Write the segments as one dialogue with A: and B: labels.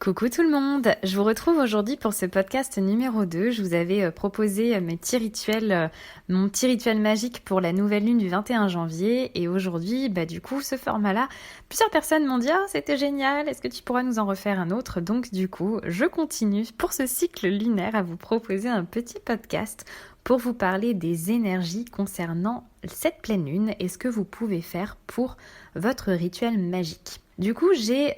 A: Coucou tout le monde, je vous retrouve aujourd'hui pour ce podcast numéro 2. Je vous avais proposé mon petit rituel magique pour la nouvelle lune du 21 janvier et aujourd'hui, du coup, ce format-là, plusieurs personnes m'ont dit « Ah, c'était génial, est-ce que tu pourras nous en refaire un autre ?» Donc du coup, je continue pour ce cycle lunaire à vous proposer un petit podcast pour vous parler des énergies concernant cette pleine lune et ce que vous pouvez faire pour votre rituel magique. Du coup, j'ai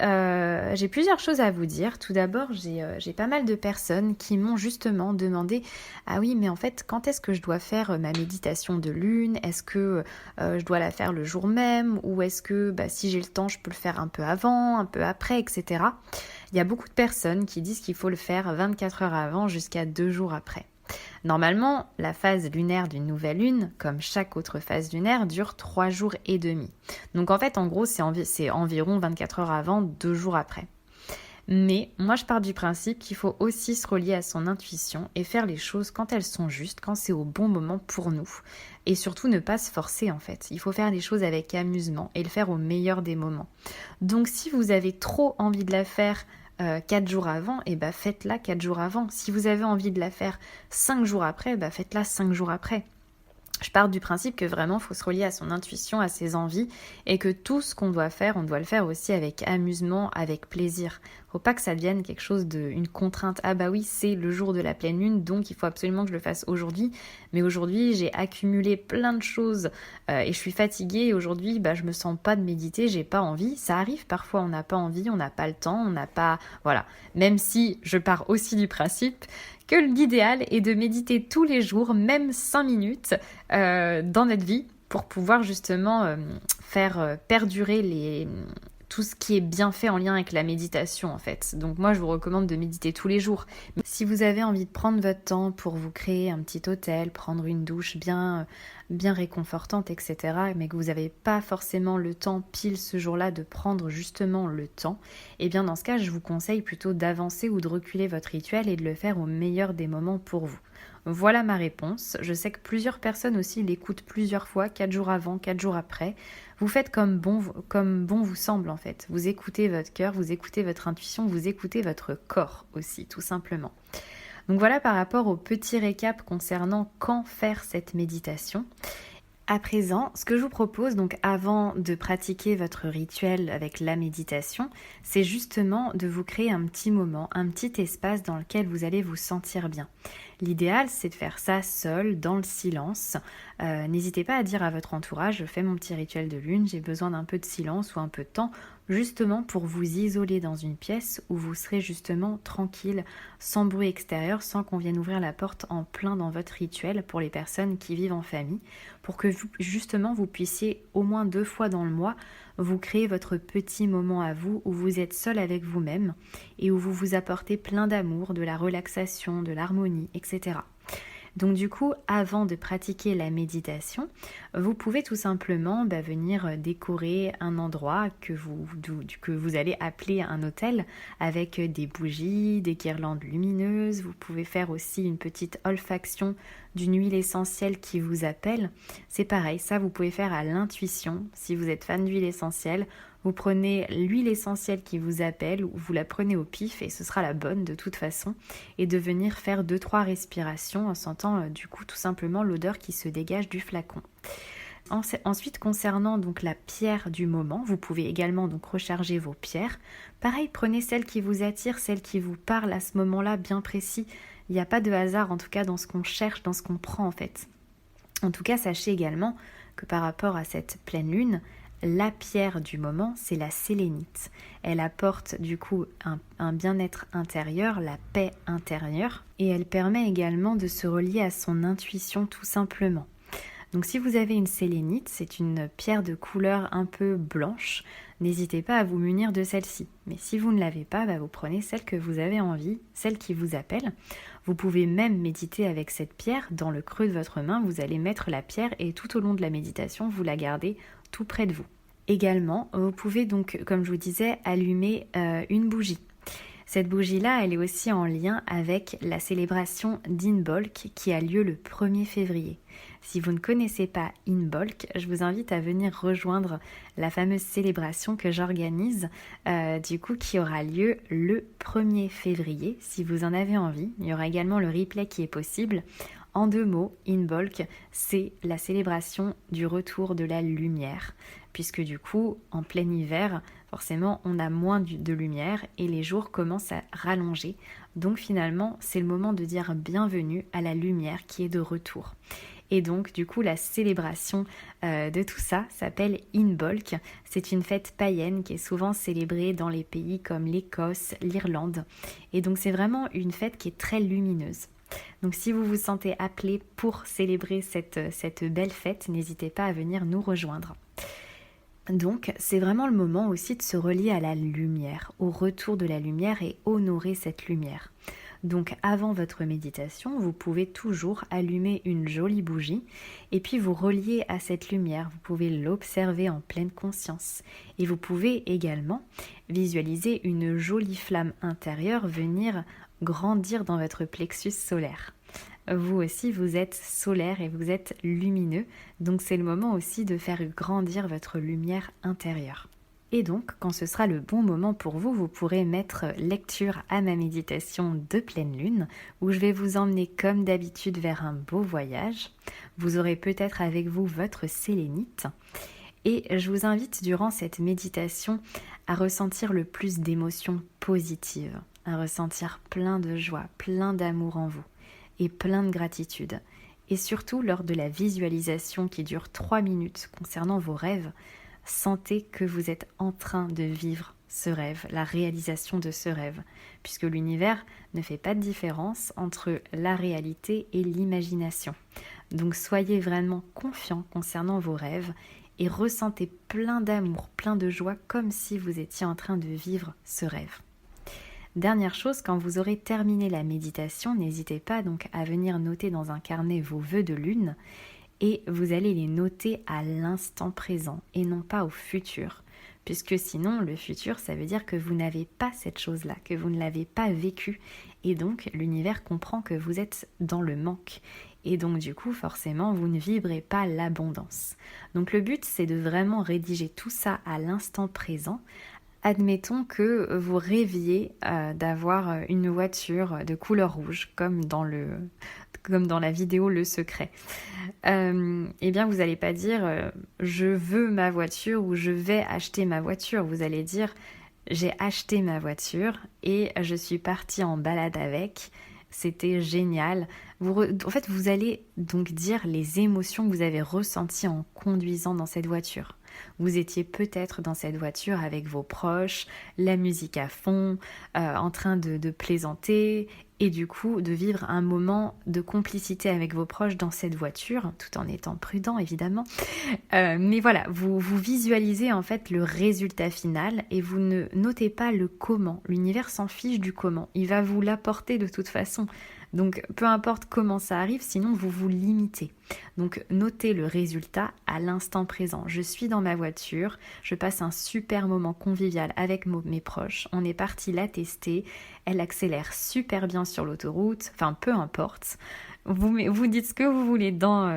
A: plusieurs choses à vous dire. Tout d'abord, j'ai pas mal de personnes qui m'ont justement demandé « Ah oui, mais en fait, quand est-ce que je dois faire ma méditation de lune ? Est-ce que je dois la faire le jour même ? Ou est-ce que si j'ai le temps, je peux le faire un peu avant, un peu après, etc. » Il y a beaucoup de personnes qui disent qu'il faut le faire 24 heures avant jusqu'à 2 jours après. Normalement, la phase lunaire d'une nouvelle lune, comme chaque autre phase lunaire, dure 3 jours et demi. Donc en fait, en gros, c'est environ 24 heures avant, 2 jours après. Mais moi, je pars du principe qu'il faut aussi se relier à son intuition et faire les choses quand elles sont justes, quand c'est au bon moment pour nous. Et surtout, ne pas se forcer en fait. Il faut faire les choses avec amusement et le faire au meilleur des moments. Donc si vous avez trop envie de la faire 4 jours avant, faites-la 4 jours avant. Si vous avez envie de la faire 5 jours après, faites-la 5 jours après. Je pars du principe que vraiment, il faut se relier à son intuition, à ses envies, et que tout ce qu'on doit faire, on doit le faire aussi avec amusement, avec plaisir. Faut pas que ça devienne quelque chose une contrainte. Ah bah oui, c'est le jour de la pleine lune, donc il faut absolument que je le fasse aujourd'hui. Mais aujourd'hui, j'ai accumulé plein de choses et je suis fatiguée. Et aujourd'hui, je me sens pas de méditer, j'ai pas envie. Ça arrive parfois, on n'a pas envie, on n'a pas le temps, on n'a pas... Voilà. Même si je pars aussi du principe que l'idéal est de méditer tous les jours, même 5 minutes dans notre vie, pour pouvoir justement faire perdurer tout ce qui est bien fait en lien avec la méditation en fait. Donc moi je vous recommande de méditer tous les jours. Mais si vous avez envie de prendre votre temps pour vous créer un petit hôtel, prendre une douche bien réconfortante, etc., mais que vous n'avez pas forcément le temps pile ce jour-là de prendre justement le temps, eh bien dans ce cas je vous conseille plutôt d'avancer ou de reculer votre rituel et de le faire au meilleur des moments pour vous. Voilà ma réponse. Je sais que plusieurs personnes aussi l'écoutent plusieurs fois, 4 jours avant, 4 jours après. Vous faites comme bon vous semble en fait. Vous écoutez votre cœur, vous écoutez votre intuition, vous écoutez votre corps aussi, tout simplement. Donc voilà par rapport au petit récap concernant quand faire cette méditation. À présent, ce que je vous propose, donc avant de pratiquer votre rituel avec la méditation, c'est justement de vous créer un petit moment, un petit espace dans lequel vous allez vous sentir bien. L'idéal, c'est de faire ça seul, dans le silence. N'hésitez pas à dire à votre entourage, je fais mon petit rituel de lune, j'ai besoin d'un peu de silence ou un peu de temps, justement pour vous isoler dans une pièce où vous serez justement tranquille, sans bruit extérieur, sans qu'on vienne ouvrir la porte en plein dans votre rituel pour les personnes qui vivent en famille, pour que vous puissiez au moins 2 fois dans le mois vous créer votre petit moment à vous où vous êtes seul avec vous-même et où vous vous apportez plein d'amour, de la relaxation, de l'harmonie, etc. Donc du coup, avant de pratiquer la méditation, vous pouvez tout simplement venir décorer un endroit que vous allez appeler un hôtel avec des bougies, des guirlandes lumineuses. Vous pouvez faire aussi une petite olfaction d'une huile essentielle qui vous appelle. C'est pareil, ça vous pouvez faire à l'intuition. Si vous êtes fan d'huile essentielle, vous prenez l'huile essentielle qui vous appelle ou vous la prenez au pif et ce sera la bonne de toute façon et de venir faire 2-3 respirations en sentant du coup tout simplement l'odeur qui se dégage du flacon. Ensuite, concernant donc la pierre du moment, vous pouvez également donc recharger vos pierres. Pareil, prenez celle qui vous attire, celle qui vous parle à ce moment-là bien précis. Il n'y a pas de hasard en tout cas dans ce qu'on cherche, dans ce qu'on prend en fait. En tout cas, sachez également que par rapport à cette pleine lune, la pierre du moment, c'est la sélénite. Elle apporte du coup un bien-être intérieur, la paix intérieure, et elle permet également de se relier à son intuition tout simplement. Donc si vous avez une sélénite, c'est une pierre de couleur un peu blanche, n'hésitez pas à vous munir de celle-ci. Mais si vous ne l'avez pas, vous prenez celle que vous avez envie, celle qui vous appelle. Vous pouvez même méditer avec cette pierre dans le creux de votre main, vous allez mettre la pierre et tout au long de la méditation, vous la gardez tout près de vous. Également, vous pouvez donc, comme je vous disais, allumer une bougie. Cette bougie-là, elle est aussi en lien avec la célébration d'Inbolc qui a lieu le 1er février. Si vous ne connaissez pas Imbolc, je vous invite à venir rejoindre la fameuse célébration que j'organise, qui aura lieu le 1er février, si vous en avez envie. Il y aura également le replay qui est possible. En 2 mots, Imbolc, c'est la célébration du retour de la lumière, puisque du coup, en plein hiver, forcément, on a moins de lumière et les jours commencent à rallonger. Donc finalement, c'est le moment de dire bienvenue à la lumière qui est de retour. Et donc, du coup, la célébration de tout ça s'appelle Imbolc. C'est une fête païenne qui est souvent célébrée dans les pays comme l'Écosse, l'Irlande. Et donc, c'est vraiment une fête qui est très lumineuse. Donc si vous vous sentez appelé pour célébrer cette belle fête, n'hésitez pas à venir nous rejoindre. Donc c'est vraiment le moment aussi de se relier à la lumière, au retour de la lumière et honorer cette lumière. Donc avant votre méditation, vous pouvez toujours allumer une jolie bougie et puis vous relier à cette lumière. Vous pouvez l'observer en pleine conscience. Et vous pouvez également visualiser une jolie flamme intérieure venir grandir dans votre plexus solaire. Vous aussi, vous êtes solaire et vous êtes lumineux, donc c'est le moment aussi de faire grandir votre lumière intérieure. Et donc, quand ce sera le bon moment pour vous, vous pourrez mettre lecture à ma méditation de pleine lune, où je vais vous emmener comme d'habitude vers un beau voyage. Vous aurez peut-être avec vous votre sélénite. Et je vous invite durant cette méditation à ressentir le plus d'émotions positives, à ressentir plein de joie, plein d'amour en vous et plein de gratitude. Et surtout, lors de la visualisation qui dure 3 minutes concernant vos rêves, sentez que vous êtes en train de vivre ce rêve, la réalisation de ce rêve, puisque l'univers ne fait pas de différence entre la réalité et l'imagination. Donc soyez vraiment confiants concernant vos rêves et ressentez plein d'amour, plein de joie, comme si vous étiez en train de vivre ce rêve. Dernière chose, quand vous aurez terminé la méditation, n'hésitez pas donc à venir noter dans un carnet vos vœux de lune et vous allez les noter à l'instant présent et non pas au futur. Puisque sinon, le futur, ça veut dire que vous n'avez pas cette chose-là, que vous ne l'avez pas vécue. Et donc, l'univers comprend que vous êtes dans le manque. Et donc, du coup, forcément, vous ne vibrez pas l'abondance. Donc, le but, c'est de vraiment rédiger tout ça à l'instant présent. Admettons que vous rêviez d'avoir une voiture de couleur rouge, comme dans la vidéo Le Secret. Eh bien, vous n'allez pas dire je veux ma voiture ou je vais acheter ma voiture. Vous allez dire j'ai acheté ma voiture et je suis partie en balade avec. C'était génial. En fait, vous allez donc dire les émotions que vous avez ressenties en conduisant dans cette voiture. Vous étiez peut-être dans cette voiture avec vos proches, la musique à fond, en train de plaisanter et du coup de vivre un moment de complicité avec vos proches dans cette voiture, tout en étant prudent évidemment. Mais voilà, vous visualisez en fait le résultat final et vous ne notez pas le comment. L'univers s'en fiche du comment, il va vous l'apporter de toute façon. Donc peu importe comment ça arrive, sinon vous vous limitez. Donc notez le résultat à l'instant présent. Je suis dans ma voiture, je passe un super moment convivial avec mes proches. On est parti la tester, elle accélère super bien sur l'autoroute, enfin peu importe. Vous dites ce que vous voulez dans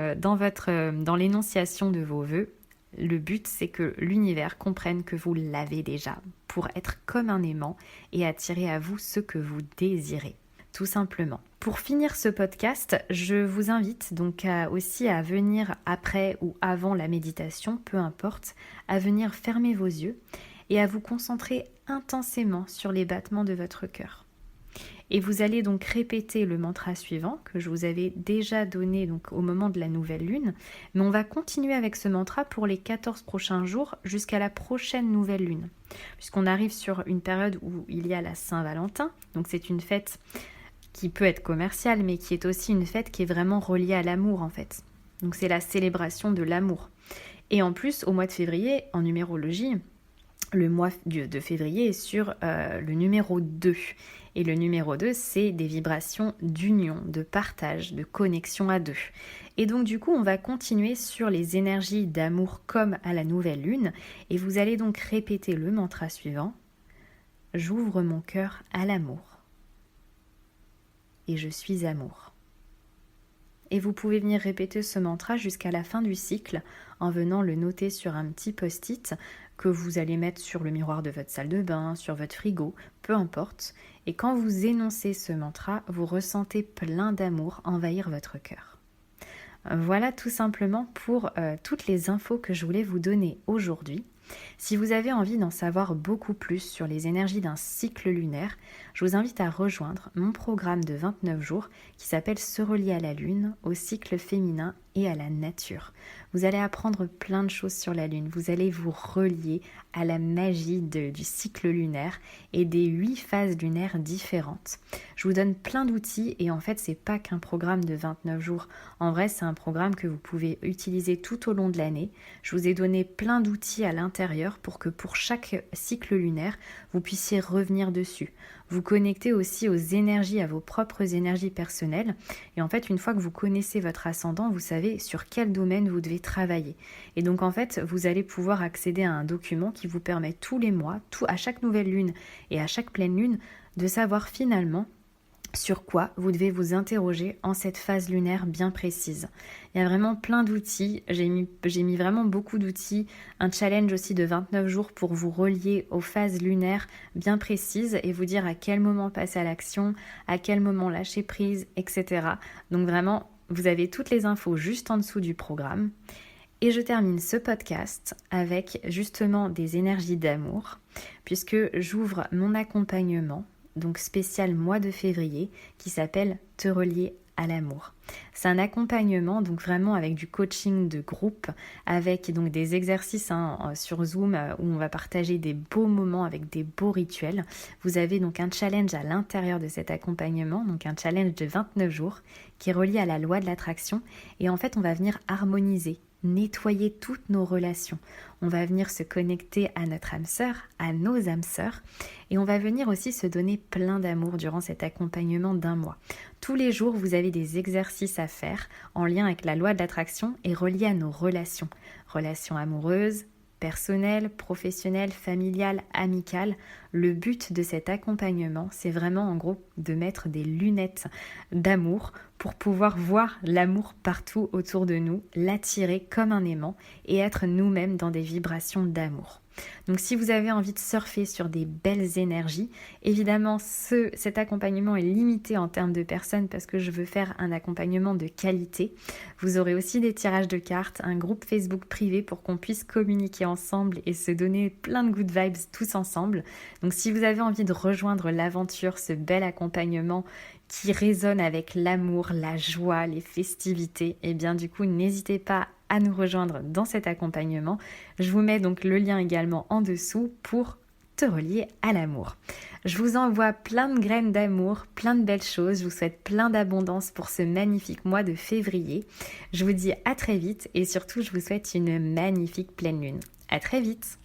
A: l'énonciation de vos vœux. Le but, c'est que l'univers comprenne que vous l'avez déjà pour être comme un aimant et attirer à vous ce que vous désirez. Tout simplement. Pour finir ce podcast, je vous invite donc aussi à venir après ou avant la méditation, peu importe, à venir fermer vos yeux et à vous concentrer intensément sur les battements de votre cœur. Et vous allez donc répéter le mantra suivant que je vous avais déjà donné donc au moment de la nouvelle lune, mais on va continuer avec ce mantra pour les 14 prochains jours jusqu'à la prochaine nouvelle lune, puisqu'on arrive sur une période où il y a la Saint-Valentin, donc c'est une fête qui peut être commerciale, mais qui est aussi une fête qui est vraiment reliée à l'amour en fait. Donc c'est la célébration de l'amour. Et en plus, au mois de février, en numérologie, le mois de février est sur le numéro 2. Et le numéro 2, c'est des vibrations d'union, de partage, de connexion à deux. Et donc du coup, on va continuer sur les énergies d'amour comme à la nouvelle lune. Et vous allez donc répéter le mantra suivant. J'ouvre mon cœur à l'amour. Et je suis amour. et vous pouvez venir répéter ce mantra jusqu'à la fin du cycle en venant le noter sur un petit post-it que vous allez mettre sur le miroir de votre salle de bain, sur votre frigo, peu importe. Et quand vous énoncez ce mantra, vous ressentez plein d'amour envahir votre cœur. Voilà tout simplement pour toutes les infos que je voulais vous donner aujourd'hui. Si vous avez envie d'en savoir beaucoup plus sur les énergies d'un cycle lunaire, je vous invite à rejoindre mon programme de 29 jours qui s'appelle Se relier à la Lune, au cycle féminin et à la nature. Vous allez apprendre plein de choses sur la Lune, vous allez vous relier à la magie du cycle lunaire et des 8 phases lunaires différentes. Je vous donne plein d'outils et en fait c'est pas qu'un programme de 29 jours, en vrai c'est un programme que vous pouvez utiliser tout au long de l'année. Je vous ai donné plein d'outils à l'intérieur pour que pour chaque cycle lunaire, vous puissiez revenir dessus. Vous connectez aussi aux énergies, à vos propres énergies personnelles. Et en fait, une fois que vous connaissez votre ascendant, vous savez sur quel domaine vous devez travailler. Et donc en fait, vous allez pouvoir accéder à un document qui vous permet tous les mois, à chaque nouvelle lune et à chaque pleine lune, de savoir finalement sur quoi vous devez vous interroger en cette phase lunaire bien précise. Il y a vraiment plein d'outils, j'ai mis vraiment beaucoup d'outils, un challenge aussi de 29 jours pour vous relier aux phases lunaires bien précises et vous dire à quel moment passer à l'action, à quel moment lâcher prise, etc. Donc vraiment, vous avez toutes les infos juste en dessous du programme. Et je termine ce podcast avec justement des énergies d'amour, puisque j'ouvre mon accompagnement donc spécial mois de février, qui s'appelle Te relier à l'amour. C'est un accompagnement donc vraiment avec du coaching de groupe, avec donc des exercices sur Zoom où on va partager des beaux moments avec des beaux rituels. Vous avez donc un challenge à l'intérieur de cet accompagnement, donc un challenge de 29 jours qui est relié à la loi de l'attraction et en fait on va venir harmoniser, nettoyer toutes nos relations. On va venir se connecter à notre âme sœur, à nos âmes sœurs et on va venir aussi se donner plein d'amour durant cet accompagnement d'un mois. Tous les jours, vous avez des exercices à faire en lien avec la loi de l'attraction et reliés à nos relations. Relations amoureuses, personnelles, professionnelles, familiales, amicales. Le but de cet accompagnement, c'est vraiment en gros de mettre des lunettes d'amour pour pouvoir voir l'amour partout autour de nous, l'attirer comme un aimant et être nous-mêmes dans des vibrations d'amour. Donc si vous avez envie de surfer sur des belles énergies, évidemment cet accompagnement est limité en termes de personnes parce que je veux faire un accompagnement de qualité. Vous aurez aussi des tirages de cartes, un groupe Facebook privé pour qu'on puisse communiquer ensemble et se donner plein de good vibes tous ensemble. Donc si vous avez envie de rejoindre l'aventure, ce bel accompagnement qui résonne avec l'amour, la joie, les festivités, et bien du coup n'hésitez pas à nous rejoindre dans cet accompagnement. Je vous mets donc le lien également en dessous pour te relier à l'amour. Je vous envoie plein de graines d'amour, plein de belles choses. Je vous souhaite plein d'abondance pour ce magnifique mois de février. Je vous dis à très vite et surtout je vous souhaite une magnifique pleine lune. À très vite.